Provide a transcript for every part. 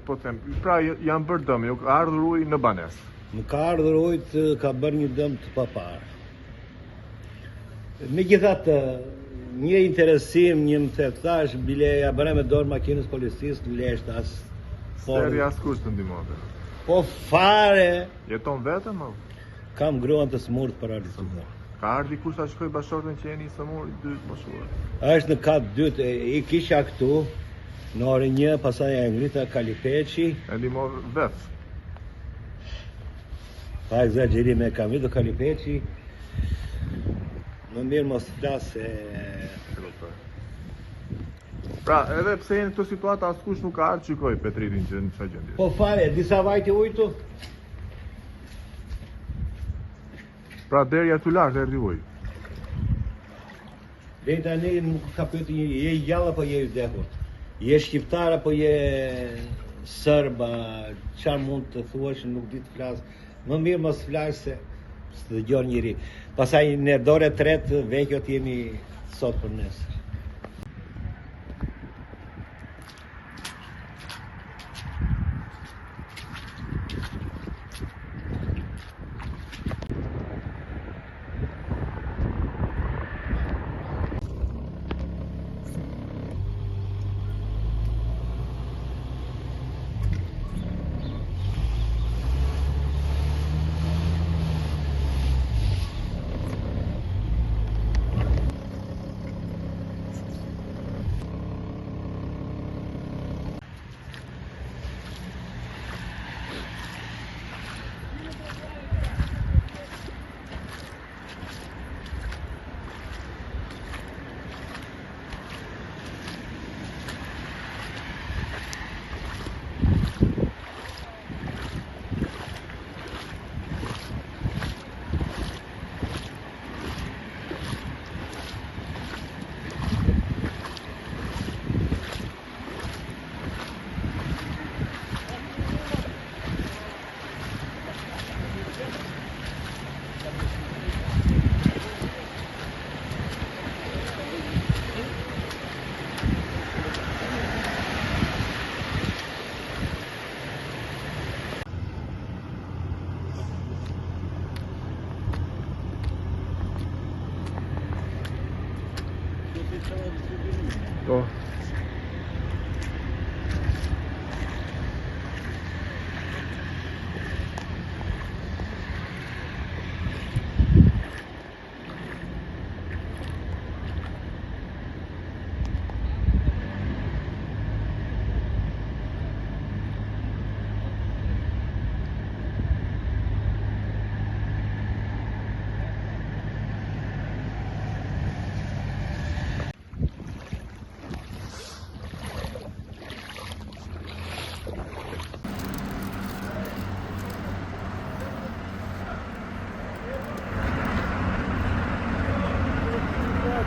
po them, pra janë bërë dëm, ju ka ardhur ujë në banesë. Më ka ardhur ujë, ka bërë një dëm të paparë. Megjithatë, një interesim, një më thash, bile ja bëra me dorë makinës policisë, në leshtë as. Seri as kush të ndihmonte. Po fare. Jeton vetëm apo? Kam gruan të smurt paralizuar. Ka ardhi kush ta shkoj bashortën që jeni smur dy moshuar. Është në kat 2, i kisha këtu në orën 1, pastaj e ngrita Kalipeçi. E ndihmon vet. Pa exagjerim e kam ido Kalipeçi. Më mirë mos flas se pra, edhe pse jeni në këtë situatë, askush nuk ka ardhur shikoj Petritin që në çfarë gjendje. Po fare, disa vajte ujtu. Pra deri aty lart erdhi ujë. Deri tani nuk ka pyetur je gjallë apo je i vdekur. Je shqiptar apo je serba, çfarë mund të thuash, nuk di të flas. Më mirë mos flas se të dëgjon njëri. Pastaj në dorë tretë vekjot jemi sot për nesër. Po.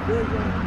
Beijo.